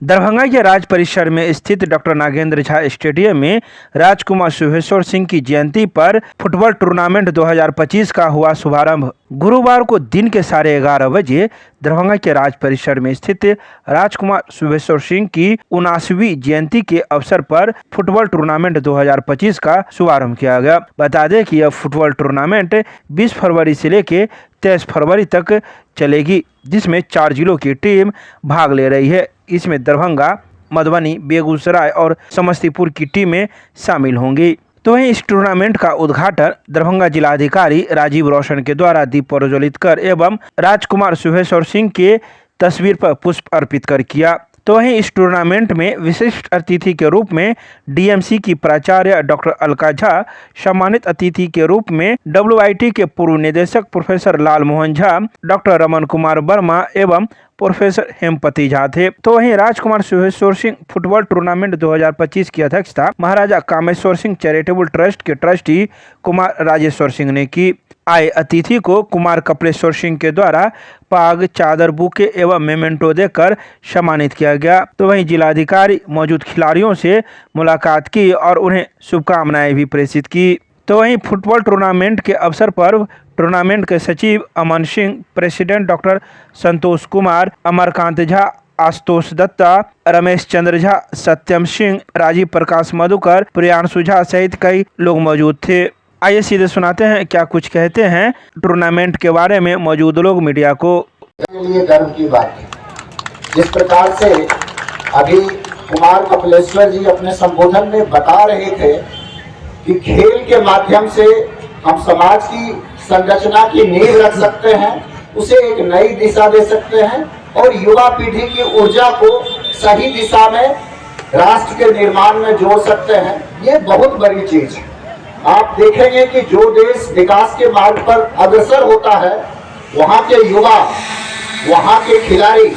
दरभंगा के राज परिसर में स्थित डॉक्टर नागेंद्र झा स्टेडियम में राजकुमार शुभेश्वर सिंह की जयंती पर फुटबॉल टूर्नामेंट 2025 का हुआ शुभारंभ। गुरुवार को दिन के 11:30 बजे दरभंगा के राज परिसर में स्थित राजकुमार शुभेश्वर सिंह की 79वीं जयंती के अवसर पर फुटबॉल टूर्नामेंट 2025 का शुभारंभ किया गया। बता दें कि यह फुटबॉल टूर्नामेंट 20 फरवरी से लेकर 23 फरवरी तक चलेगी, जिसमें 4 जिलों की टीम भाग ले रही है। इसमें दरभंगा, मधुबनी, बेगूसराय और समस्तीपुर की टीमें शामिल होंगी। तो वहीं इस टूर्नामेंट का उद्घाटन दरभंगा जिलाधिकारी राजीव रोशन के द्वारा दीप प्रज्वलित कर एवं राजकुमार शुभेश्वर सिंह के तस्वीर पर पुष्प अर्पित कर किया। तो वहीं इस टूर्नामेंट में विशिष्ट अतिथि के रूप में डीएमसी की प्राचार्य डॉक्टर अलका झा, सम्मानित अतिथि के रूप में WIT के पूर्व निदेशक प्रोफेसर लाल मोहन झा, डॉक्टर रमन कुमार वर्मा एवं प्रोफेसर हेमपति झा थे। तो वहीं राजकुमार शुभेश्वर सिंह फुटबॉल टूर्नामेंट 2025 की अध्यक्षता महाराजा कामेश्वर सिंह चैरिटेबल ट्रस्ट के ट्रस्टी कुमार राजेश्वर सिंह ने की। आए अतिथि को कुमार कपिलेश्वर सिंह के द्वारा पाग, चादर, बुके एवं मेमेंटो देकर सम्मानित किया गया। तो वहीं जिलाधिकारी मौजूद खिलाड़ियों से मुलाकात की और उन्हें शुभकामनाएं भी प्रेषित की। तो वहीं फुटबॉल टूर्नामेंट के अवसर पर टूर्नामेंट के सचिव अमन सिंह, प्रेसिडेंट डॉक्टर संतोष कुमार, अमरकांत झा, आशुतोष दत्ता, रमेश चंद्र झा, सत्यम सिंह, राजीव प्रकाश मधुकर, प्रियांशु झा सहित कई लोग मौजूद थे। आइए सीधे सुनाते हैं क्या कुछ कहते हैं टूर्नामेंट के बारे में मौजूद लोग मीडिया को। लिए गर्व की बात है। जिस प्रकार से अभी कुमार कपिलेश्वर जी अपने संबोधन में बता रहे थे कि खेल के माध्यम से हम समाज की संरचना की नींव रख सकते हैं, उसे एक नई दिशा दे सकते हैं और युवा पीढ़ी की ऊर्जा को सही दिशा में राष्ट्र के निर्माण में जोड़ सकते हैं। ये बहुत बड़ी चीज है। आप देखेंगे कि जो देश विकास के मार्ग पर अग्रसर होता है, वहाँ के युवा, वहाँ के खिलाड़ी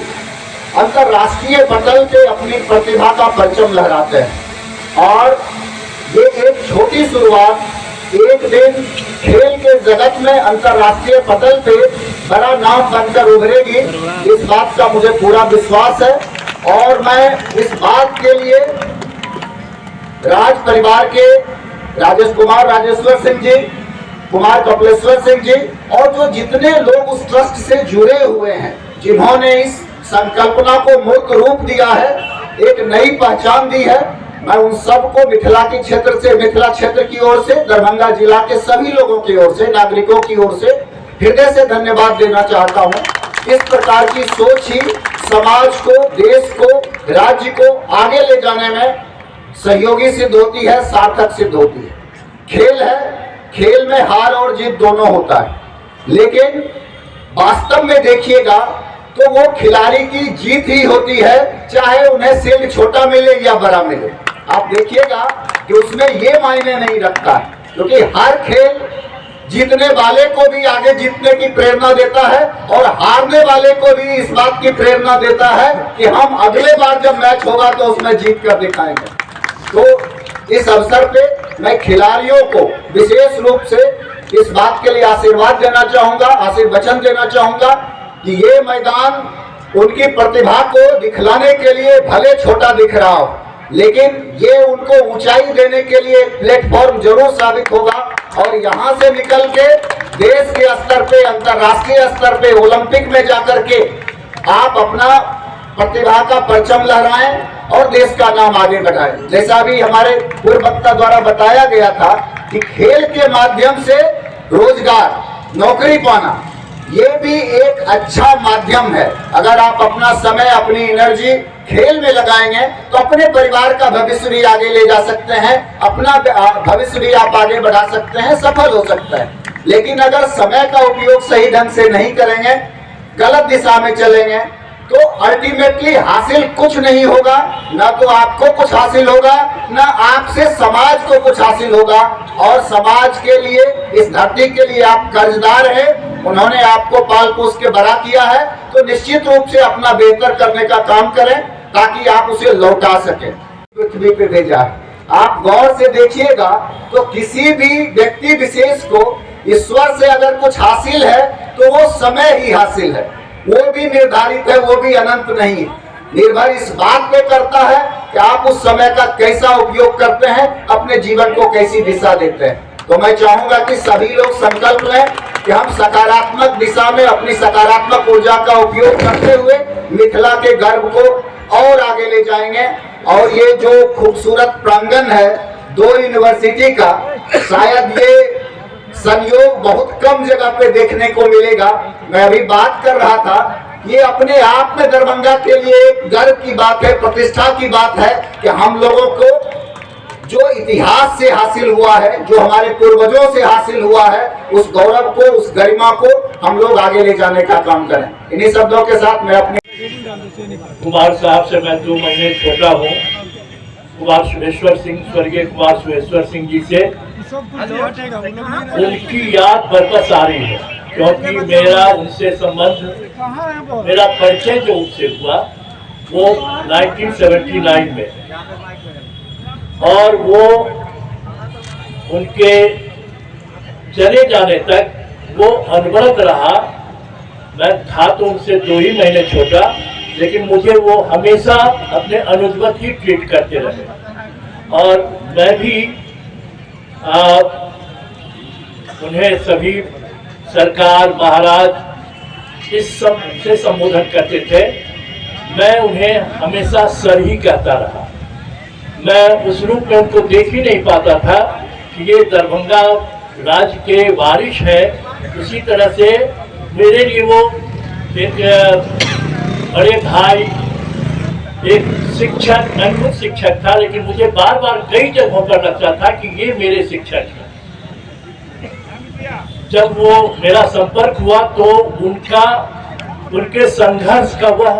अंतर्राष्ट्रीय पटल पे अपनी प्रतिभा का परचम लहराते हैं। और ये एक छोटी शुरुआत एक दिन खेल के जगत में अंतर्राष्ट्रीय पटल पे बड़ा नाम बनकर उभरेगी, इस बात का मुझे पूरा विश्वास है। और मैं इस बात के लिए राज परिवार के राजेश कुमार राजेश्वर सिंह जी, कुमार कपिलेश्वर सिंह जी और जो जितने लोग उस ट्रस्ट से जुड़े हुए हैं, जिन्होंने इस संकल्पना को मूर्त रूप दिया है, एक नई पहचान दी है, मैं उन सबको मिथिला के क्षेत्र से, मिथिला क्षेत्र की ओर से, दरभंगा जिला के सभी लोगों की ओर से, नागरिकों की ओर से हृदय से धन्यवाद देना चाहता हूँ। इस प्रकार की सोच ही समाज को, देश को, राज्य को आगे ले जाने में सहयोगी सिद्ध होती है, सार्थक सिद्ध होती है। खेल है, खेल में हार और जीत दोनों होता है, लेकिन वास्तव में देखिएगा तो वो खिलाड़ी की जीत ही होती है, चाहे उन्हें शील्ड छोटा मिले या बड़ा मिले। आप देखिएगा कि उसमें ये मायने नहीं रखता है, क्योंकि हर खेल जीतने वाले को भी आगे जीतने की प्रेरणा देता है और हारने वाले को भी इस बात की प्रेरणा देता है कि हम अगले बार जब मैच होगा तो उसमें जीत कर दिखाएंगे। तो इस अवसर पे मैं खिलाड़ियों को विशेष रूप से इस बात के लिए आशीर्वाद देना चाहूंगा, आशीर्वचन देना चाहूंगा कि ये मैदान उनकी प्रतिभा को दिखलाने के लिए भले छोटा दिख रहा हो, लेकिन ये उनको ऊंचाई देने के लिए प्लेटफॉर्म जरूर साबित होगा। और यहाँ से निकल के देश के स्तर पे, अंतर्राष्ट्रीय स्तर पे, ओलंपिक में जाकर के आप अपना प्रतिभा का परचम लहराएं और देश का नाम आगे बढ़ाएं। जैसा अभी हमारे पूर्व वक्ता द्वारा बताया गया था कि खेल के माध्यम से रोजगार, नौकरी पाना, ये भी एक अच्छा माध्यम है। अगर आप अपना समय, अपनी एनर्जी खेल में लगाएंगे तो अपने परिवार का भविष्य भी आगे ले जा सकते हैं, अपना भविष्य भी आप आगे बढ़ा सकते हैं, सफल हो सकता है। लेकिन अगर समय का उपयोग सही ढंग से नहीं करेंगे, गलत दिशा में चलेंगे, तो अल्टीमेटली हासिल कुछ नहीं होगा। ना तो आपको कुछ हासिल होगा, ना आपसे समाज को कुछ हासिल होगा। और समाज के लिए, इस धरती के लिए आप कर्जदार हैं, उन्होंने आपको पाल पोस के बड़ा किया है, तो निश्चित रूप से अपना बेहतर करने का काम करें ताकि आप उसे लौटा सकें। पृथ्वी पे भेजा है, आप गौर से देखिएगा तो किसी भी व्यक्ति विशेष को ईश्वर से अगर कुछ हासिल है तो वो समय ही हासिल है, वो भी निर्धारित है, वो भी अनंत नहीं है। निर्भर इस बात पे करता है कि आप उस समय का कैसा उपयोग करते हैं, अपने जीवन को कैसी दिशा देते हैं। तो मैं चाहूंगा कि सभी लोग संकल्प लें कि हम सकारात्मक दिशा में अपनी सकारात्मक ऊर्जा का उपयोग करते हुए मिथिला के गर्व को और आगे ले जाएंगे। और ये जो खूबसूरत प्रांगण है 2 यूनिवर्सिटी का, शायद ये संयोग बहुत कम जगह पे देखने को मिलेगा। मैं अभी बात कर रहा था, ये अपने आप में दरभंगा के लिए एक गर्व की बात है, प्रतिष्ठा की बात है कि हम लोगों को जो इतिहास से हासिल हुआ है, जो हमारे पूर्वजों से हासिल हुआ है, उस गौरव को, उस गरिमा को हम लोग आगे ले जाने का काम करें। इन्हीं शब्दों के साथ मैं अपने कुमार साहब से मैं 2 महीने छोटा हूँ। कुमार सुहेश्वर सिंह, स्वर्गीय कुमार सुहेश्वर सिंह जी से उनकी याद बरकस आ रही है, क्योंकि मेरा उनसे संबंध, मेरा परिचय जो उनसे हुआ वो 1979 में, और वो उनके चले जाने तक वो अनवरत रहा। मैं था तो उनसे 2 ही महीने छोटा, लेकिन मुझे वो हमेशा अपने अनुजवत ही ट्रीट करते रहे। और मैं भी उन्हें सभी सरकार, महाराज इस सब से संबोधन करते थे। मैं उन्हें हमेशा सर ही कहता रहा। मैं उस रूप में उनको देख ही नहीं पाता था कि ये दरभंगा राज्य के वारिश है। उसी तरह से मेरे लिए वो एक बड़े भाई, एक शिक्षक, मैं खुद शिक्षक था, लेकिन मुझे बार बार कई जगहों पर लगता था कि ये मेरे शिक्षक हैं। जब वो मेरा संपर्क हुआ तो उनके संघर्ष का वह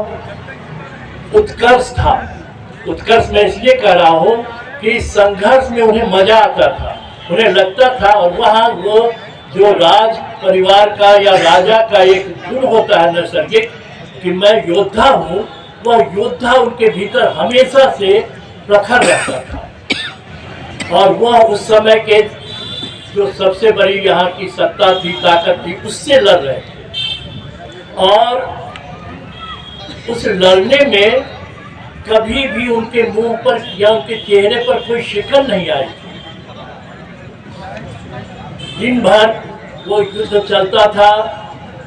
उत्कर्ष था। उत्कर्ष मैं इसलिए कह रहा हूँ कि संघर्ष में उन्हें मजा आता था, उन्हें लगता था। और वहाँ वो जो राज परिवार का या राजा का एक गुण होता है नैसर्गिक कि मैं योद्धा हूँ, वह योद्धा उनके भीतर हमेशा से प्रखर रहता था। और वह उस समय के जो सबसे बड़ी यहाँ की सत्ता थी, ताकत थी, उससे लड़ रहे थे। और उस लड़ने में कभी भी उनके मुंह पर या उनके चेहरे पर कोई शिकन नहीं आई थी। दिन भर वो युद्ध चलता था।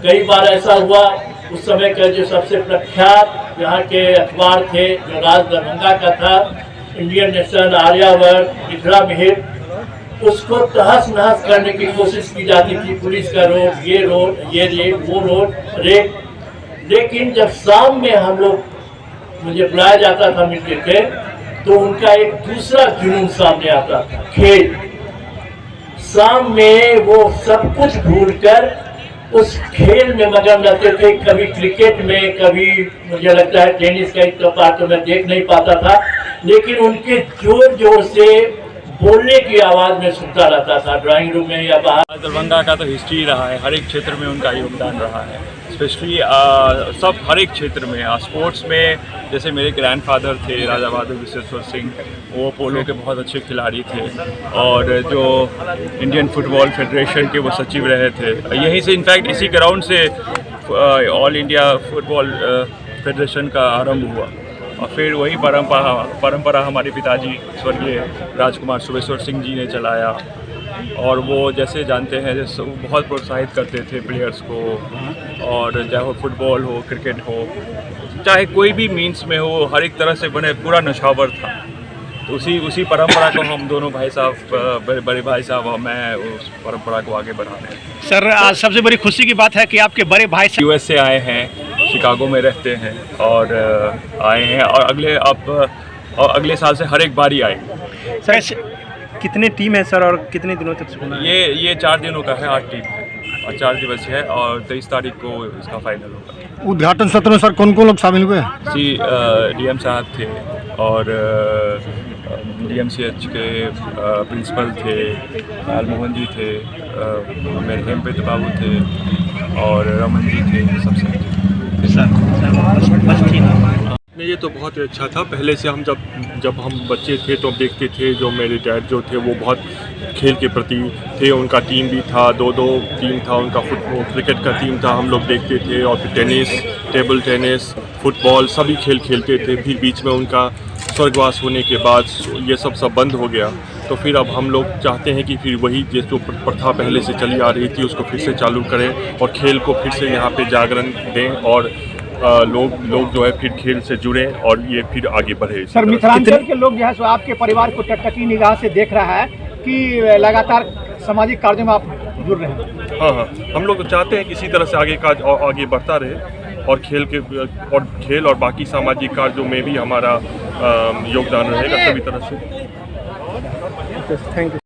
कई बार ऐसा हुआ, उस समय का जो सबसे प्रख्यात यहाँ के अखबार थे, जो राज दरभंगा का था, इंडियन नेशन, आर्यावर्त, मिथिला मिहिर, उसको तहस नहस करने की कोशिश की जाती थी। पुलिस का रोड, ये रेप, वो रेप। लेकिन जब शाम में हम लोग, मुझे बुलाया जाता था, मिलते थे, तो उनका एक दूसरा जुनून सामने आता था, खेल। शाम में वो सब कुछ भूलकर उस खेल में मगन रहते थे। कभी क्रिकेट में, कभी मुझे लगता है टेनिस का एक पार तो मैं देख नहीं पाता था, लेकिन उनके जोर जोर से बोलने की आवाज़ में सुनता रहता था, ड्राइंग रूम में या बाहर। दरभंगा का तो हिस्ट्री रहा है, हर एक क्षेत्र में उनका योगदान रहा है, स्पेशली सब हर एक क्षेत्र में। स्पोर्ट्स में जैसे मेरे ग्रैंडफादर थे राजा बहादुर विश्वेश्वर सिंह, वो पोलो के बहुत अच्छे खिलाड़ी थे, और जो इंडियन फुटबॉल फेडरेशन के वो सचिव रहे थे। यहीं से इनफैक्ट इसी ग्राउंड से ऑल इंडिया फुटबॉल फेडरेशन का आरंभ हुआ, और फिर वही परंपरा हमारे पिताजी स्वर्गीय राजकुमार सुहेश्वर सिंह जी ने चलाया। और वो जैसे जानते हैं, जैसे वो बहुत प्रोत्साहित करते थे प्लेयर्स को, और चाहे वो फुटबॉल हो, क्रिकेट हो, चाहे कोई भी मीन्स में हो, हर एक तरह से बने पूरा नशा-वर था। तो उसी परंपरा को हम दोनों भाई साहब, बड़े भाई साहब और मैं, उस परंपरा को आगे बढ़ा रहे हैं। सर, आज सबसे बड़ी खुशी की बात है कि आपके बड़े भाई यूएस से आए हैं, शिकागो में रहते हैं, और आए हैं, और अगले साल से हर एक बारी आएंगे। सर, कितने टीम है सर, और कितने दिनों तक होना है? ये 4 दिनों का है, 8 टीम है, और 4 दिवसीय है, और 23 तारीख को इसका फाइनल होगा। उद्घाटन सत्र में सर कौन कौन लोग शामिल हुए? जी, डीएम साहब थे, और डीएमसीएच के प्रिंसिपल थे, लालमोहन जी थे, मेरे हेमप्रीत बाबू थे, और रमन जी थे, सबसे। ये तो बहुत ही अच्छा था। पहले से हम जब हम बच्चे थे तो देखते थे, जो मेरे डैड जो थे वो बहुत खेल के प्रति थे। उनका टीम भी था, 2-2 टीम था उनका, फुटबॉल क्रिकेट का टीम था, हम लोग देखते थे। और फिर टेनिस, टेबल टेनिस, फुटबॉल सभी खेल खेलते थे। फिर बीच में उनका स्वर्गवास होने के बाद ये सब बंद हो गया। तो फिर अब हम लोग चाहते हैं कि फिर वही जो प्रथा पहले से चली आ रही थी उसको फिर से चालू करें और खेल को फिर से यहाँ पे जागरण दें और लोग जो है फिर खेल से जुड़ें और ये फिर आगे बढ़े। सर मिथिलांचल के लोग जो है सो आपके परिवार को टकटकी निगाह से देख रहा है कि लगातार सामाजिक कार्यों में आप जुड़ रहे हैं। हाँ, हम लोग चाहते हैं कि इसी तरह से आगे बढ़ता रहे और खेल और बाकी सामाजिक कार्यों में भी हमारा योगदान रहेगा सभी तरह से। Thank you.